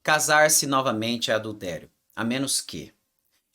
Casar-se novamente é adultério, a menos que.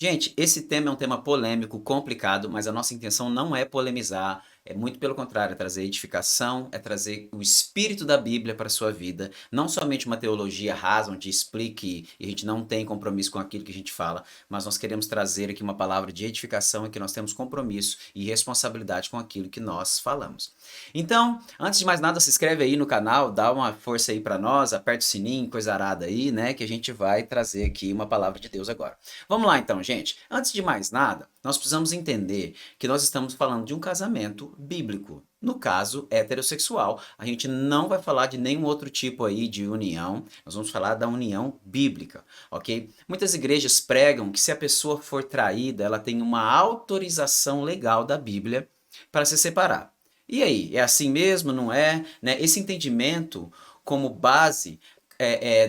Gente, esse tema é um tema polêmico, complicado, mas a nossa intenção não é polemizar, é muito pelo contrário, é trazer edificação, é trazer o espírito da Bíblia para a sua vida, não somente uma teologia rasa, onde explique e a gente não tem compromisso com aquilo que a gente fala, mas nós queremos trazer aqui uma palavra de edificação em que nós temos compromisso e responsabilidade com aquilo que nós falamos. Então, antes de mais nada, se inscreve aí no canal, dá uma força aí para nós, aperta o sininho, coisa arada aí, né, que a gente vai trazer aqui uma palavra de Deus agora. Vamos lá então, gente. Antes de mais nada, nós precisamos entender que nós estamos falando de um casamento bíblico. No caso, heterossexual. A gente não vai falar de nenhum outro tipo aí de união. Nós vamos falar da união bíblica, ok? Muitas igrejas pregam que se a pessoa for traída, ela tem uma autorização legal da Bíblia para se separar. E aí, é assim mesmo, não é? Né? Esse entendimento como base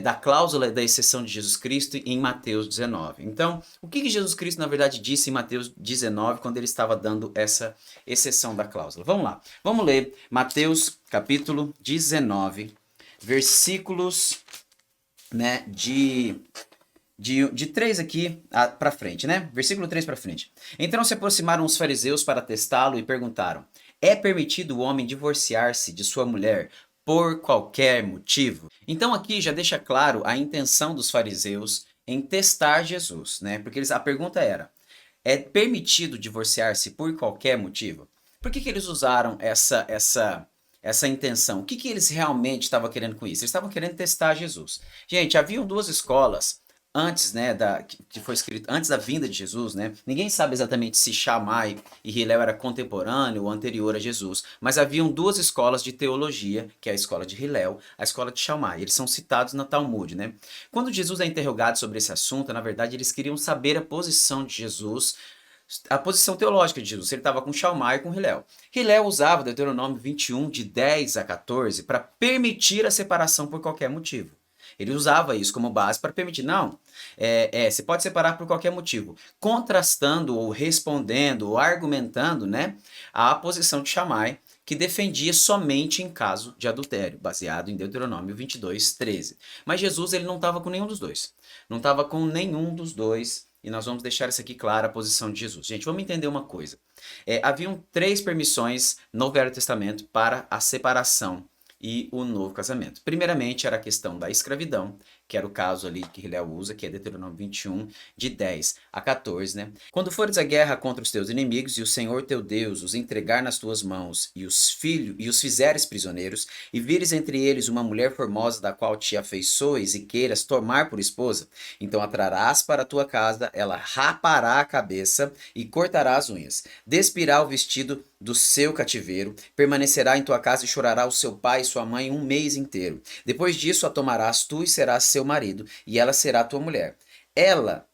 da cláusula da exceção de Jesus Cristo em Mateus 19. Então, o que Jesus Cristo, na verdade, disse em Mateus 19 quando ele estava dando essa exceção da cláusula? Vamos lá. Vamos ler Mateus capítulo 19, versículos, né, de 3 aqui para frente, né? Versículo 3 para frente. Então se aproximaram os fariseus para testá-lo e perguntaram: é permitido o homem divorciar-se de sua mulher por qualquer motivo? Então aqui já deixa claro a intenção dos fariseus em testar Jesus, né? Porque a pergunta era: é permitido divorciar-se por qualquer motivo? Por que eles usaram essa intenção? O que eles realmente estavam querendo com isso? Eles estavam querendo testar Jesus. Gente, haviam duas escolas antes, né, que foi escrito antes da vinda de Jesus, né? Ninguém sabe exatamente se Shammai e Hillel era contemporâneo ou anterior a Jesus, mas haviam duas escolas de teologia, que é a escola de Hillel, a escola de Shammai. Eles são citados na Talmud, né? Quando Jesus é interrogado sobre esse assunto, na verdade eles queriam saber a posição de Jesus, a posição teológica de Jesus, se ele estava com Shammai e com Hillel. Hillel usava Deuteronômio 21, de 10 a 14, para permitir a separação por qualquer motivo. Ele usava isso como base para permitir, não, você pode separar por qualquer motivo, contrastando ou respondendo ou argumentando, né, a posição de Shammai, que defendia somente em caso de adultério, baseado em Deuteronômio 22, 13. Mas Jesus ele não estava com nenhum dos dois. Não estava com nenhum dos dois. E nós vamos deixar isso aqui clara a posição de Jesus. Gente, vamos entender uma coisa. Haviam três permissões no Velho Testamento para a separação e o novo casamento. Primeiramente, era a questão da escravidão, que era o caso ali que Hillel usa, que é Deuteronômio 21, de 10 a 14, né? Quando fores à guerra contra os teus inimigos e o Senhor teu Deus os entregar nas tuas mãos e os fizeres prisioneiros, e vires entre eles uma mulher formosa da qual te afeiçoes e queiras tomar por esposa, então atrarás para a tua casa, ela rapará a cabeça e cortará as unhas, despirá o vestido do seu cativeiro, permanecerá em tua casa e chorará o seu pai e sua mãe um mês inteiro. Depois disso a tomarás tu e serás seu marido, e ela será tua mulher. Ela,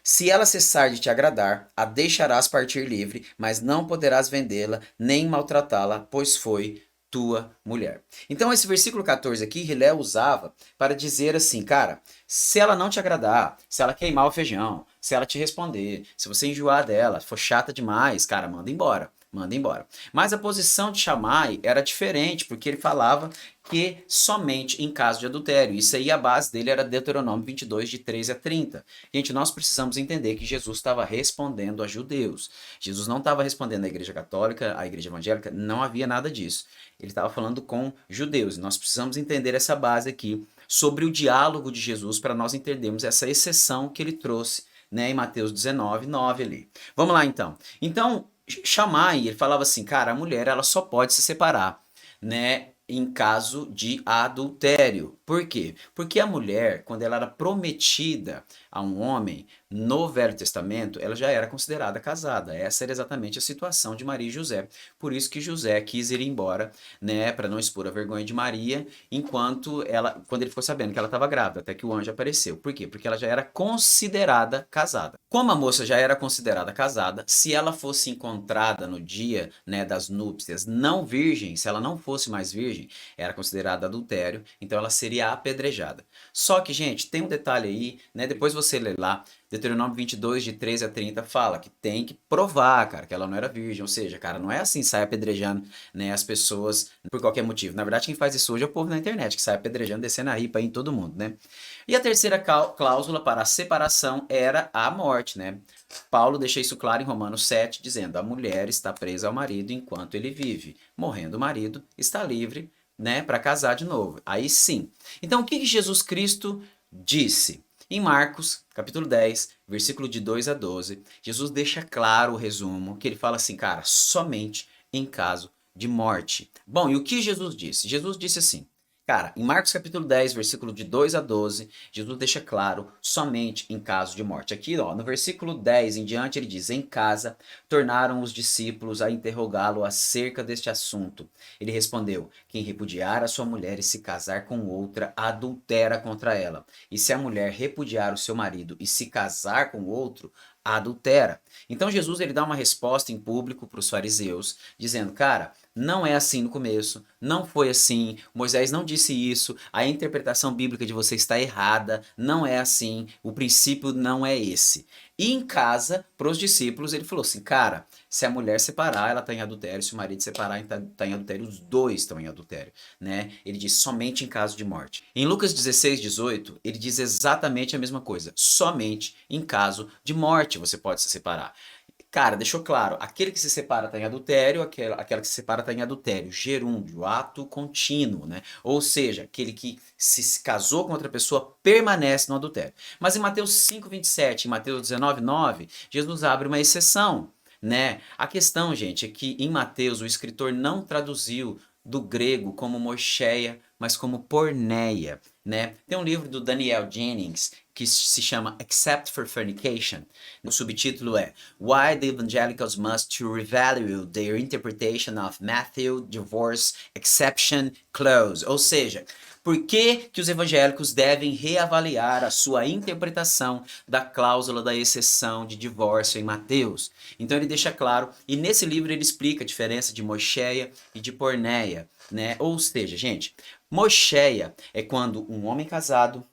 se ela cessar de te agradar, a deixarás partir livre, mas não poderás vendê-la, nem maltratá-la, pois foi tua mulher. Então esse versículo 14 aqui, Hillel usava para dizer assim, cara, se ela não te agradar, se ela queimar o feijão, se ela te responder, se você enjoar dela, for chata demais, cara, manda embora. Manda embora. Mas a posição de Shammai era diferente, porque ele falava que somente em caso de adultério. Isso aí, a base dele era Deuteronômio 22, de 13 a 30. Gente, nós precisamos entender que Jesus estava respondendo a judeus. Jesus não estava respondendo à igreja católica, à igreja evangélica, não havia nada disso. Ele estava falando com judeus. Nós precisamos entender essa base aqui sobre o diálogo de Jesus para nós entendermos essa exceção que ele trouxe, né, em Mateus 19, 9 ali. Vamos lá então. Então, Shammai, ele falava assim, cara, a mulher ela só pode se separar, né, em caso de adultério. Por quê? Porque a mulher, quando ela era prometida a um homem no Velho Testamento, ela já era considerada casada. Essa era exatamente a situação de Maria e José. Por isso que José quis ir embora, né, para não expor a vergonha de Maria, quando ele ficou sabendo que ela estava grávida, até que o anjo apareceu. Por quê? Porque ela já era considerada casada. Como a moça já era considerada casada, se ela fosse encontrada no dia, né, das núpcias não virgem, se ela não fosse mais virgem, era considerada adultério, então ela seria seria apedrejada. Só que, gente, tem um detalhe aí, né? Depois você lê lá, Deuteronômio 22, de 13 a 30, fala que tem que provar, cara, que ela não era virgem. Ou seja, cara, não é assim, sai apedrejando, né, as pessoas por qualquer motivo. Na verdade, quem faz isso hoje é o povo na internet, que sai apedrejando, descendo a ripa aí em todo mundo, né? E a terceira cláusula para a separação era a morte, né? Paulo deixa isso claro em Romanos 7, dizendo: a mulher está presa ao marido enquanto ele vive. Morrendo o marido, está livre, né, para casar de novo. Aí sim. Então, o que Jesus Cristo disse? Em Marcos, capítulo 10, versículo de 2 a 12, Jesus deixa claro o resumo, que ele fala assim, cara, somente em caso de morte. Bom, e o que Jesus disse? Jesus disse assim, cara, em Marcos capítulo 10, versículo de 2 a 12, Jesus deixa claro somente em caso de morte. Aqui, ó, no versículo 10 em diante, ele diz: em casa, tornaram os discípulos a interrogá-lo acerca deste assunto. Ele respondeu: quem repudiar a sua mulher e se casar com outra, adultera contra ela. E se a mulher repudiar o seu marido e se casar com outro, adultera. Então Jesus ele dá uma resposta em público para os fariseus, dizendo, cara, não é assim no começo, não foi assim, Moisés não disse isso, a interpretação bíblica de você está errada, não é assim, o princípio não é esse. E em casa, para os discípulos, ele falou assim, cara, se a mulher separar, ela está em adultério, se o marido separar, está em adultério, os dois estão em adultério, né? Ele diz somente em caso de morte. Em Lucas 16, 18, ele diz exatamente a mesma coisa, somente em caso de morte você pode se separar. Cara, deixou claro, aquele que se separa está em adultério, aquela que se separa está em adultério, gerúndio, ato contínuo, né? Ou seja, aquele que se casou com outra pessoa permanece no adultério. Mas em Mateus 5:27 e Mateus 19:9, Jesus abre uma exceção, né? A questão, gente, é que em Mateus o escritor não traduziu do grego como moscheia, mas como porneia, né? Tem um livro do Daniel Jennings que se chama Except for Fornication. O subtítulo é Why the Evangelicals Must Revalue Their Interpretation of Matthew Divorce Exception Clause. Ou seja, por que, que os evangélicos devem reavaliar a sua interpretação da cláusula da exceção de divórcio em Mateus? Então ele deixa claro, e nesse livro ele explica a diferença de moscheia e de porneia, né? Ou seja, gente, moscheia é quando um homem casado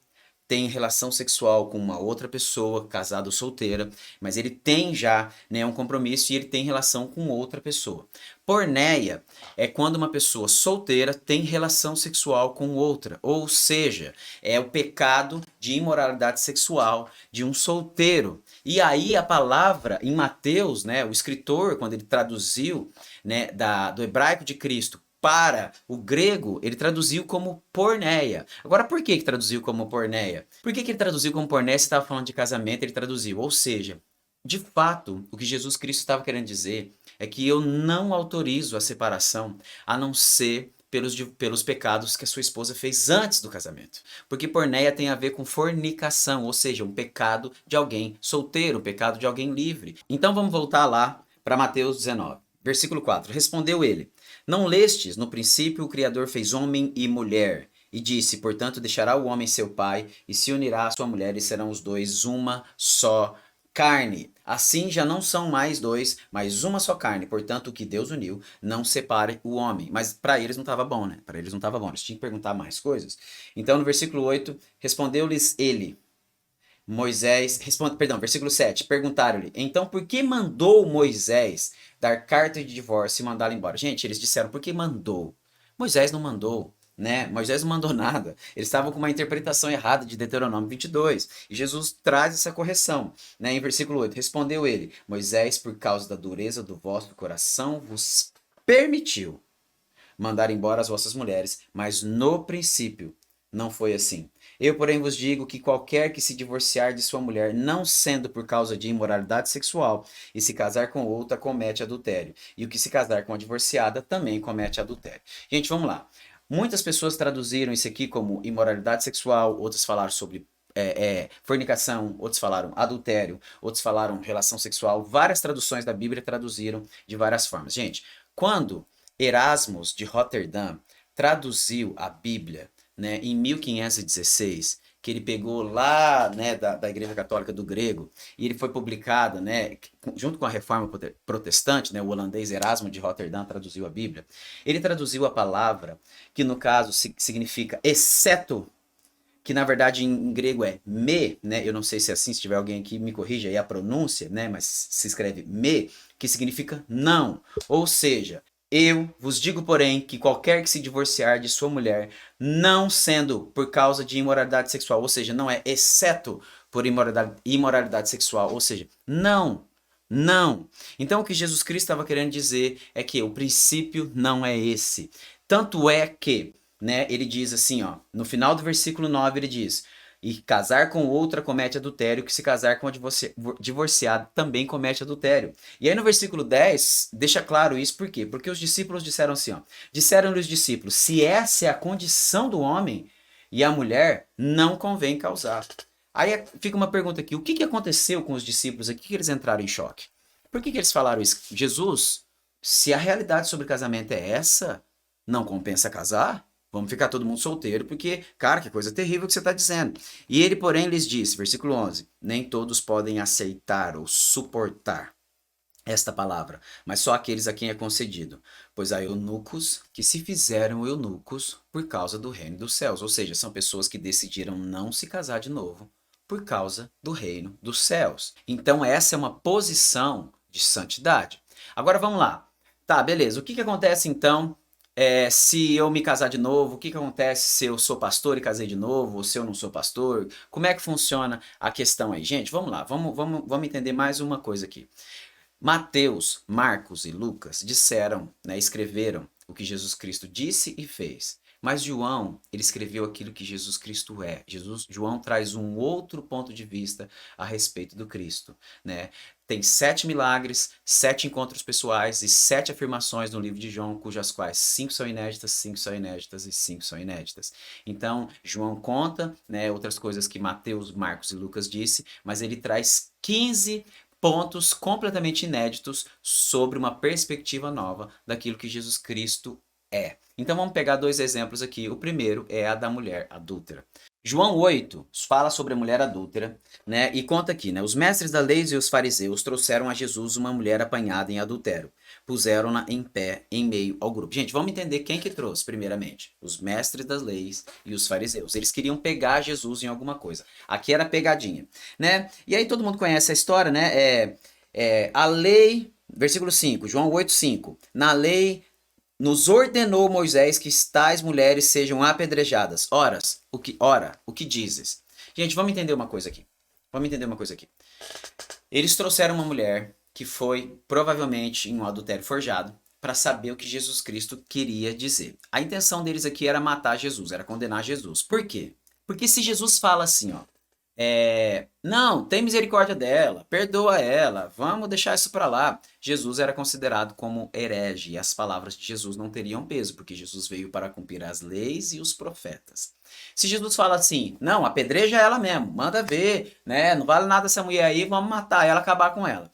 tem relação sexual com uma outra pessoa, casada ou solteira, mas ele tem já, né, um compromisso e ele tem relação com outra pessoa. Porneia é quando uma pessoa solteira tem relação sexual com outra, ou seja, é o pecado de imoralidade sexual de um solteiro. E aí a palavra em Mateus, né, o escritor, quando ele traduziu, né, do hebraico de Cristo para o grego, ele traduziu como porneia. Agora, por que traduziu como porneia? Por que ele traduziu como porneia se estava falando de casamento? Ele traduziu, ou seja, de fato, o que Jesus Cristo estava querendo dizer é que eu não autorizo a separação a não ser pelos pecados que a sua esposa fez antes do casamento. Porque porneia tem a ver com fornicação, ou seja, um pecado de alguém solteiro, um pecado de alguém livre. Então vamos voltar lá para Mateus 19, versículo 4. Respondeu ele: não lestes, no princípio o Criador fez homem e mulher, e disse, portanto, deixará o homem seu pai, e se unirá à sua mulher, e serão os dois uma só carne. Assim já não são mais dois, mas uma só carne. Portanto, o que Deus uniu, não separe o homem. Mas para eles não estava bom, né? Para eles não estava bom. Eles tinham que perguntar mais coisas. Então, no versículo 8, respondeu-lhes ele, versículo 7, perguntaram-lhe, então por que mandou Moisés dar carta de divórcio e mandá-lo embora? Gente, eles disseram, por que mandou? Moisés não mandou, né? Moisés não mandou nada. Eles estavam com uma interpretação errada de Deuteronômio 22. E Jesus traz essa correção, né? Em versículo 8, respondeu ele, Moisés, por causa da dureza do vosso coração, vos permitiu mandar embora as vossas mulheres, mas no princípio não foi assim. Eu, porém, vos digo que qualquer que se divorciar de sua mulher, não sendo por causa de imoralidade sexual, e se casar com outra, comete adultério. E o que se casar com a divorciada também comete adultério. Gente, vamos lá. Muitas pessoas traduziram isso aqui como imoralidade sexual, outras falaram sobre fornicação, outros falaram adultério, outros falaram relação sexual. Várias traduções da Bíblia traduziram de várias formas. Gente, quando Erasmus de Roterdã traduziu a Bíblia, né, em 1516, que ele pegou lá, né, da Igreja Católica do grego, e ele foi publicado, né, junto com a Reforma Protestante, né, o holandês Erasmo de Roterdã traduziu a Bíblia. Ele traduziu a palavra, que no caso significa exceto, que na verdade em grego é me, né? Eu não sei se é assim, se tiver alguém aqui me corrija aí a pronúncia, né? Mas se escreve me, que significa não. Ou seja, eu vos digo, porém, que qualquer que se divorciar de sua mulher, não sendo por causa de imoralidade sexual, ou seja, não é exceto por imoralidade sexual, ou seja, não. Não. Então o que Jesus Cristo estava querendo dizer é que o princípio não é esse. Tanto é que, né, ele diz assim, ó, no final do versículo 9 ele diz: "E casar com outra comete adultério, que se casar com a divorciada também comete adultério." E aí no versículo 10 deixa claro isso, por quê? Porque os discípulos disseram assim, ó, disseram-lhe os discípulos: "Se essa é a condição do homem e a mulher, não convém causar." Aí fica uma pergunta aqui: o que que aconteceu com os discípulos aqui que eles entraram em choque? Por que que eles falaram isso? Jesus, se a realidade sobre casamento é essa, não compensa casar? Vamos ficar todo mundo solteiro, porque, cara, que coisa terrível que você está dizendo. E ele, porém, lhes disse, versículo 11: "Nem todos podem aceitar ou suportar esta palavra, mas só aqueles a quem é concedido. Pois há eunucos que se fizeram eunucos por causa do reino dos céus." Ou seja, são pessoas que decidiram não se casar de novo por causa do reino dos céus. Então, essa é uma posição de santidade. Agora vamos lá. Tá, beleza. O que que acontece então se eu me casar de novo? O que que acontece se eu sou pastor e casei de novo? Ou se eu não sou pastor? Como é que funciona a questão aí? Gente, vamos lá. Vamos entender mais uma coisa aqui. Mateus, Marcos e Lucas disseram, né, escreveram o que Jesus Cristo disse e fez. Mas João, ele escreveu aquilo que Jesus Cristo é. João traz um outro ponto de vista a respeito do Cristo, né? Tem 7 milagres, 7 encontros pessoais e 7 afirmações no livro de João, cujas quais 5 são inéditas, 5 são inéditas e 5 são inéditas. Então, João conta, né, outras coisas que Mateus, Marcos e Lucas disse, mas ele traz 15 pontos completamente inéditos sobre uma perspectiva nova daquilo que Jesus Cristo é. Então vamos pegar 2 exemplos aqui. O primeiro é a da mulher adúltera. João 8 fala sobre a mulher adúltera, né? E conta aqui, né? Os mestres da lei e os fariseus trouxeram a Jesus uma mulher apanhada em adultério. Puseram-na em pé em meio ao grupo. Gente, vamos entender quem que trouxe, primeiramente. Os mestres das leis e os fariseus. Eles queriam pegar Jesus em alguma coisa. Aqui era pegadinha, né? E aí todo mundo conhece a história, né? A lei, versículo 5, João 8:5. Na lei nos ordenou Moisés que tais mulheres sejam apedrejadas. Ora, o que dizes? Gente, vamos entender uma coisa aqui. Vamos entender uma coisa aqui. Eles trouxeram uma mulher que foi provavelmente em um adultério forjado para saber o que Jesus Cristo queria dizer. A intenção deles aqui era matar Jesus, era condenar Jesus. Por quê? Porque se Jesus fala assim, ó, não, tem misericórdia dela, perdoa ela, vamos deixar isso para lá. Jesus era considerado como herege e as palavras de Jesus não teriam peso, porque Jesus veio para cumprir as leis e os profetas. Se Jesus fala assim, não, apedreja ela mesmo, manda ver, né? Não vale nada essa mulher aí, vamos matar ela, acabar com ela.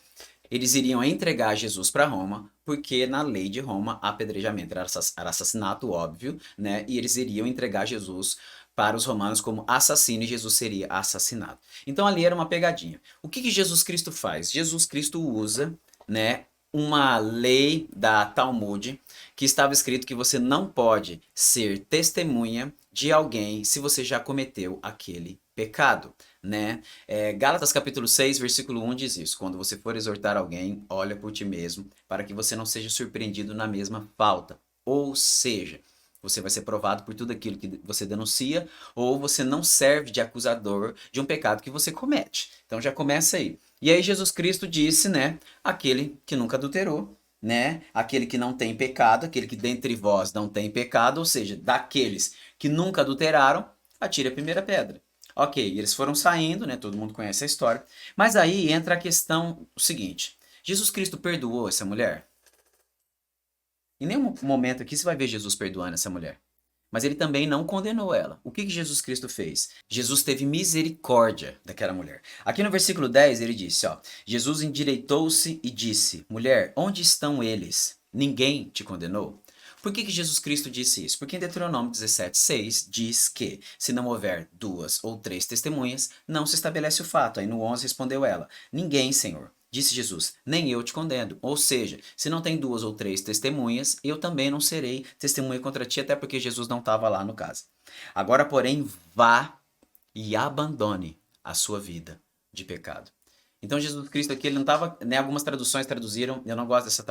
Eles iriam entregar Jesus para Roma, porque na lei de Roma, apedrejamento era assassinato, óbvio, né? E eles iriam entregar Jesus para os romanos como assassino e Jesus seria assassinado. Então ali era uma pegadinha. O que que Jesus Cristo faz? Jesus Cristo usa, né, uma lei da Talmud que estava escrito que você não pode ser testemunha de alguém se você já cometeu aquele pecado, né? Gálatas capítulo 6, versículo 1 diz isso: quando você for exortar alguém, olha por ti mesmo, para que você não seja surpreendido na mesma falta. Ou seja, você vai ser provado por tudo aquilo que você denuncia, ou você não serve de acusador de um pecado que você comete. Então já começa aí. E aí Jesus Cristo disse, né, aquele que nunca adulterou, né, aquele que não tem pecado, aquele que dentre vós não tem pecado, ou seja, daqueles que nunca adulteraram, atire a primeira pedra. Ok, eles foram saindo, né, todo mundo conhece a história, mas aí entra a questão o seguinte: Jesus Cristo perdoou essa mulher? Em nenhum momento aqui você vai ver Jesus perdoando essa mulher. Mas ele também não condenou ela. O que que Jesus Cristo fez? Jesus teve misericórdia daquela mulher. Aqui no versículo 10 ele disse, ó, Jesus endireitou-se e disse: mulher, onde estão eles? Ninguém te condenou? Por que Jesus Cristo disse isso? Porque em Deuteronômio 17:6 diz que, se não houver 2 ou 3 testemunhas, não se estabelece o fato. Aí no 11 respondeu ela: Ninguém, Senhor. Disse Jesus: Nem eu te condeno. Ou seja, se não tem 2 ou 3 testemunhas, eu também não serei testemunha contra ti, até porque Jesus não estava lá no caso. Agora, porém, vá e abandone a sua vida de pecado. Então Jesus Cristo aqui, ele não estava, né, algumas traduções traduziram, eu não gosto dessa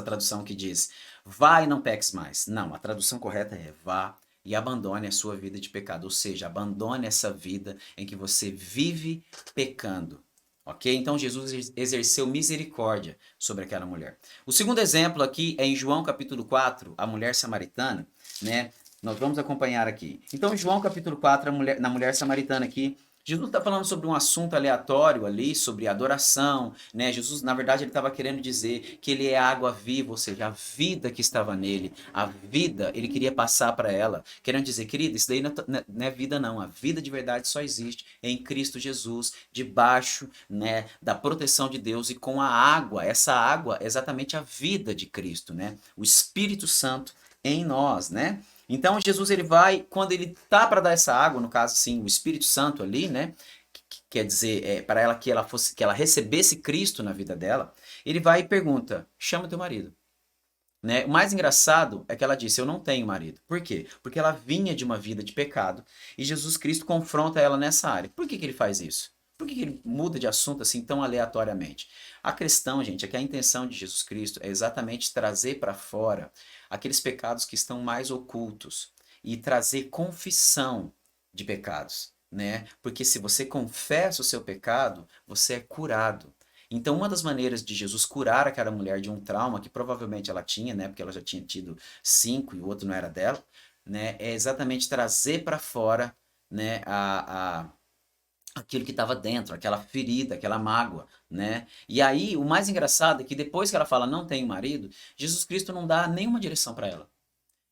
tradução que diz, vá e não peques mais. Não, a tradução correta é vá e abandone a sua vida de pecado, ou seja, abandone essa vida em que você vive pecando. Ok? Então Jesus exerceu misericórdia sobre aquela mulher. O segundo exemplo aqui é em João capítulo 4, a mulher samaritana, né? Nós vamos acompanhar aqui. Então, em João capítulo 4, na mulher samaritana aqui, Jesus está falando sobre um assunto aleatório ali, sobre adoração, né? Jesus, na verdade, ele estava querendo dizer que ele é a água viva, ou seja, a vida que estava nele, a vida, ele queria passar para ela, querendo dizer, querida, isso daí não é vida não, a vida de verdade só existe em Cristo Jesus, debaixo, né, da proteção de Deus e com a água, essa água é exatamente a vida de Cristo, né? O Espírito Santo em nós, né? Então Jesus ele vai, quando ele tá para dar essa água, no caso sim, o Espírito Santo ali, né? Quer dizer, para ela que ela recebesse Cristo na vida dela, ele vai e pergunta: "Chama teu marido". Né? O mais engraçado é que ela disse: "Eu não tenho marido". Por quê? Porque ela vinha de uma vida de pecado e Jesus Cristo confronta ela nessa área. Por que que ele faz isso? Por que que ele muda de assunto assim tão aleatoriamente? A questão, gente, é que a intenção de Jesus Cristo é exatamente trazer para fora aqueles pecados que estão mais ocultos e trazer confissão de pecados, né? Porque se você confessa o seu pecado, você é curado. Então, uma das maneiras de Jesus curar aquela mulher de um trauma que provavelmente ela tinha, né, porque ela já tinha tido 5 e o outro não era dela, né, é exatamente trazer para fora, né, aquilo que estava dentro, aquela ferida, aquela mágoa, né? E aí, o mais engraçado é que depois que ela fala não tenho marido, Jesus Cristo não dá nenhuma direção para ela.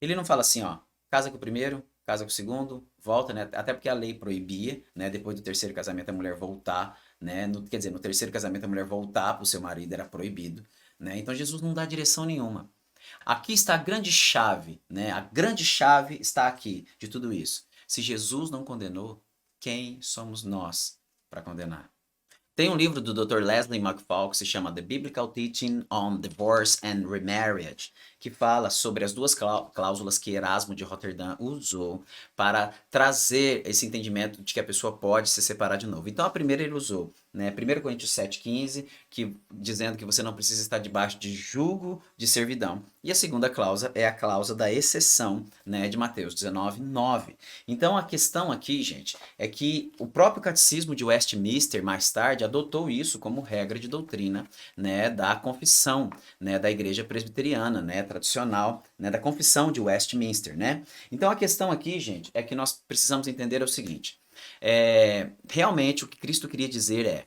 Ele não fala assim, ó, casa com o primeiro, casa com o segundo, volta, né? Até porque a lei proibia, né? Depois do terceiro casamento a mulher voltar, né? Quer dizer, no terceiro casamento a mulher voltar para o seu marido era proibido, né? Então Jesus não dá direção nenhuma. Aqui está a grande chave, né? A grande chave está aqui de tudo isso. Se Jesus não condenou, quem somos nós para condenar? Tem um livro do Dr. Leslie McFall que se chama The Biblical Teaching on Divorce and Remarriage, que fala sobre as duas cláusulas que Erasmo de Roterdã usou para trazer esse entendimento de que a pessoa pode se separar de novo. Então, a primeira ele usou, né, 1 Coríntios 7,15, dizendo que você não precisa estar debaixo de jugo de servidão. E a segunda cláusula é a cláusula da exceção, né, de Mateus 19:9. Então, a questão aqui, gente, é que o próprio catecismo de Westminster, mais tarde, adotou isso como regra de doutrina, né, da confissão, né, da igreja presbiteriana, né, tradicional, né, da confissão de Westminster, né? Então a questão aqui, gente, é que nós precisamos entender o seguinte: realmente o que Cristo queria dizer é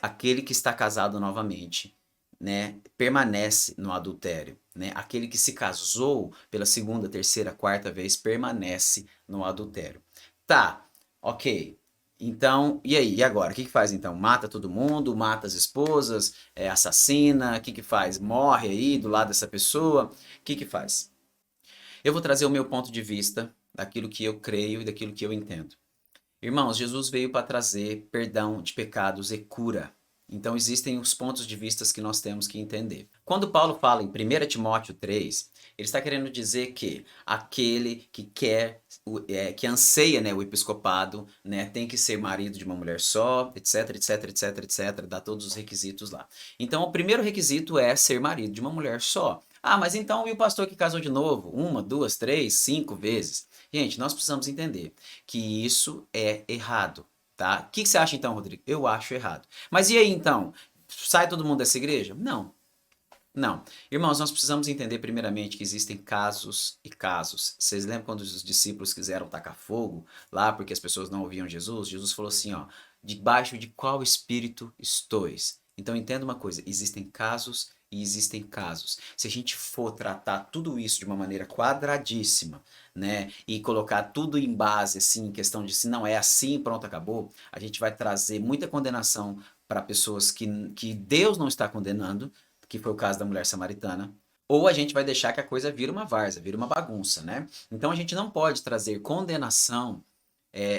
aquele que está casado novamente, né, permanece no adultério, né? Aquele que se casou pela segunda, terceira, quarta vez permanece no adultério. Tá, ok. Então, e aí? E agora? O que que faz então? Mata todo mundo? Mata as esposas? Assassina? O que que faz? Morre aí do lado dessa pessoa? O que que faz? Eu vou trazer o meu ponto de vista daquilo que eu creio e daquilo que eu entendo. Irmãos, Jesus veio para trazer perdão de pecados e cura. Então existem os pontos de vista que nós temos que entender. Quando Paulo fala em 1 Timóteo 3, ele está querendo dizer que aquele que quer, que anseia, né, o episcopado, né, tem que ser marido de uma mulher só, etc, etc, etc, etc, dá todos os requisitos lá. Então o primeiro requisito é ser marido de uma mulher só. Ah, mas então e o pastor que casou de novo? Uma, duas, três, 5 vezes? Gente, nós precisamos entender que isso é errado, tá? O que você acha então, Rodrigo? Eu acho errado. Mas e aí então? Sai todo mundo dessa igreja? Não. Não. Irmãos, nós precisamos entender primeiramente que existem casos e casos. Vocês lembram quando os discípulos quiseram tacar fogo lá porque as pessoas não ouviam Jesus? Jesus falou assim, ó, debaixo de qual espírito estóis? Então entenda uma coisa, existem casos e existem casos. Se a gente for tratar tudo isso de uma maneira quadradíssima, né, e colocar tudo em base, assim, em questão de se não é assim, pronto, acabou, a gente vai trazer muita condenação para pessoas que Deus não está condenando, que foi o caso da mulher samaritana, ou a gente vai deixar que a coisa vira uma várzea, vira uma bagunça, né? Então a gente não pode trazer condenação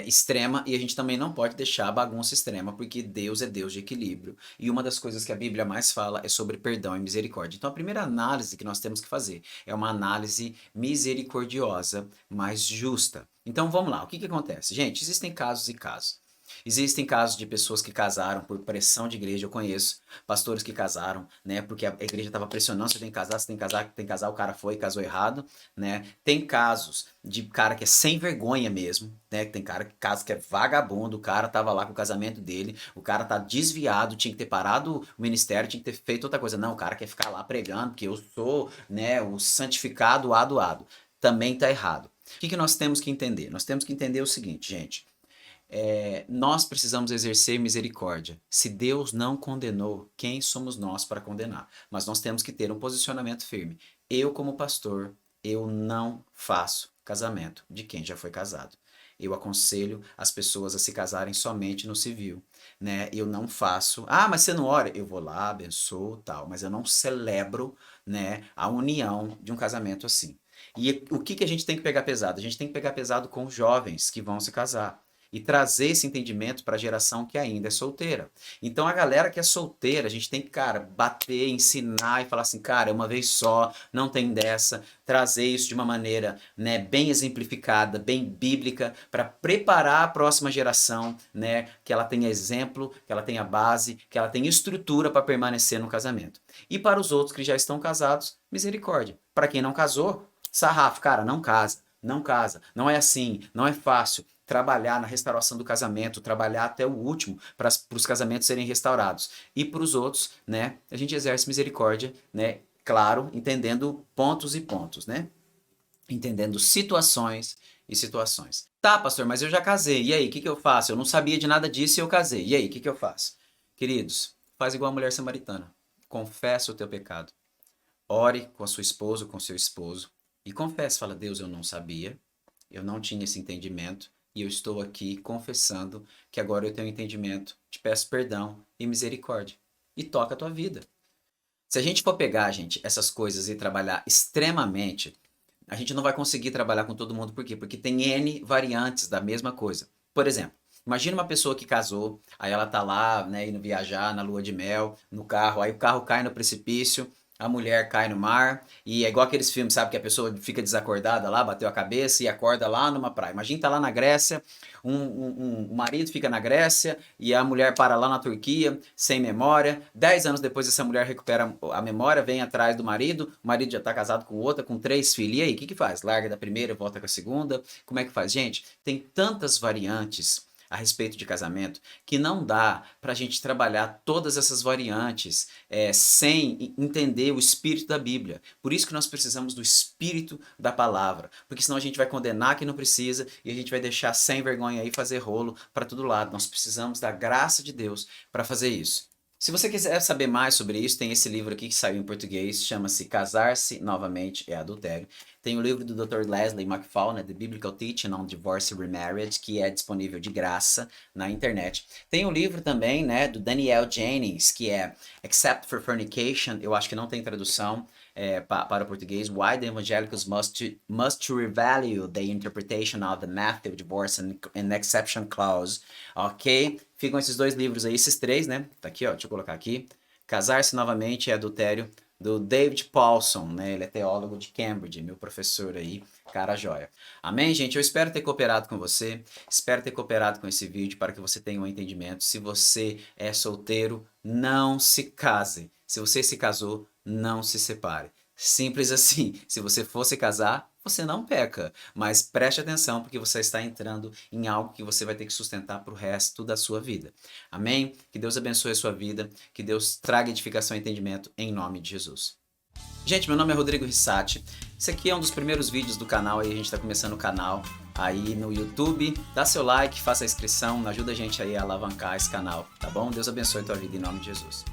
extrema e a gente também não pode deixar a bagunça extrema, porque Deus é Deus de equilíbrio. E uma das coisas que a Bíblia mais fala é sobre perdão e misericórdia. Então a primeira análise que nós temos que fazer é uma análise misericordiosa, mais justa. Então vamos lá, o que que acontece? Gente, existem casos e casos. Existem casos de pessoas que casaram por pressão de igreja, eu conheço pastores que casaram, né, porque a igreja estava pressionando, você tem que casar, você tem que casar, tem que casar, o cara foi e casou errado, né? Tem casos de cara que é sem vergonha mesmo, né? Tem cara que casa que é vagabundo, o cara tava lá com o casamento dele, o cara tá desviado, tinha que ter parado o ministério, tinha que ter feito outra coisa. Não, o cara quer ficar lá pregando, porque eu sou, né, o santificado adoado. Também tá errado. O que que nós temos que entender? Nós temos que entender o seguinte, gente. Nós precisamos exercer misericórdia. Se Deus não condenou, quem somos nós para condenar? Mas nós temos que ter um posicionamento firme. Eu, como pastor, eu não faço casamento de quem já foi casado. Eu aconselho as pessoas a se casarem somente no civil, né? Eu não faço, mas você não ora? Eu vou lá, abençoo, tal, mas eu não celebro, né, a união de um casamento assim. E o que que a gente tem que pegar pesado? A gente tem que pegar pesado com os jovens que vão se casar e trazer esse entendimento para a geração que ainda é solteira. Então a galera que é solteira, a gente tem que, cara, bater, ensinar e falar assim, cara, é uma vez só, não tem dessa, trazer isso de uma maneira, né, bem exemplificada, bem bíblica, para preparar a próxima geração, né, que ela tenha exemplo, que ela tenha base, que ela tenha estrutura para permanecer no casamento. E para os outros que já estão casados, misericórdia. Para quem não casou, sarrafo, cara, não casa. Não casa, não é assim, não é fácil trabalhar na restauração do casamento, trabalhar até o último para os casamentos serem restaurados. E para os outros, né, a gente exerce misericórdia, né, claro, entendendo pontos e pontos, né? Entendendo situações e situações. Tá, pastor, mas eu já casei. E aí, o que que eu faço? Eu não sabia de nada disso e eu casei. E aí, o que que eu faço? Queridos, faz igual a mulher samaritana. Confessa o teu pecado. Ore com a sua esposa, com o seu esposo e confesse, fala: Deus, eu não sabia, eu não tinha esse entendimento e eu estou aqui confessando que agora eu tenho entendimento, te peço perdão e misericórdia. E toca a tua vida. Se a gente for pegar, gente, essas coisas e trabalhar extremamente, a gente não vai conseguir trabalhar com todo mundo. Por quê? Porque tem N variantes da mesma coisa. Por exemplo, imagina uma pessoa que casou, aí ela tá lá, né, indo viajar na lua de mel, no carro, aí o carro cai no precipício, a mulher cai no mar, e é igual aqueles filmes, sabe, que a pessoa fica desacordada lá, bateu a cabeça e acorda lá numa praia. Imagina tá lá na Grécia, o marido fica na Grécia e a mulher para lá na Turquia, sem memória. 10 anos depois essa mulher recupera a memória, vem atrás do marido, o marido já tá casado com outra, com 3 filhos. E aí, o que que faz? Larga da primeira, volta com a segunda? Como é que faz? Gente, tem tantas variantes a respeito de casamento que não dá para a gente trabalhar todas essas variantes sem entender o espírito da Bíblia. Por isso que nós precisamos do espírito da palavra, porque senão a gente vai condenar quem não precisa e a gente vai deixar sem vergonha aí fazer rolo para todo lado. Nós precisamos da graça de Deus para fazer isso. Se você quiser saber mais sobre isso, tem esse livro aqui que saiu em português, chama-se Casar-se Novamente é Adultério. Tem o livro do Dr. Leslie McFall, né, The Biblical Teaching on Divorce and Remarriage, que é disponível de graça na internet. Tem o livro também, né, do Daniel Jennings, que é Except for Fornication, eu acho que não tem tradução para o português, Why the Evangelicals must Revalue the Interpretation of the Matthew Divorce and Exception Clause. Ok? Ficam esses dois livros aí, esses três, né? Tá aqui, ó, deixa eu colocar aqui. Casar-se Novamente é Adultério, do David Paulson, né? Ele é teólogo de Cambridge, meu professor aí, cara joia. Amém, gente? Eu espero ter cooperado com você, espero ter cooperado com esse vídeo para que você tenha um entendimento. Se você é solteiro, não se case. Se você se casou, não se separe. Simples assim. Se você for se casar, você não peca, mas preste atenção porque você está entrando em algo que você vai ter que sustentar para o resto da sua vida. Amém? Que Deus abençoe a sua vida, que Deus traga edificação e entendimento em nome de Jesus. Gente, meu nome é Rodrigo Rissati. Esse aqui é um dos primeiros vídeos do canal, aí a gente está começando o canal aí no YouTube. Dá seu like, faça a inscrição, ajuda a gente aí a alavancar esse canal, tá bom? Deus abençoe a tua vida em nome de Jesus.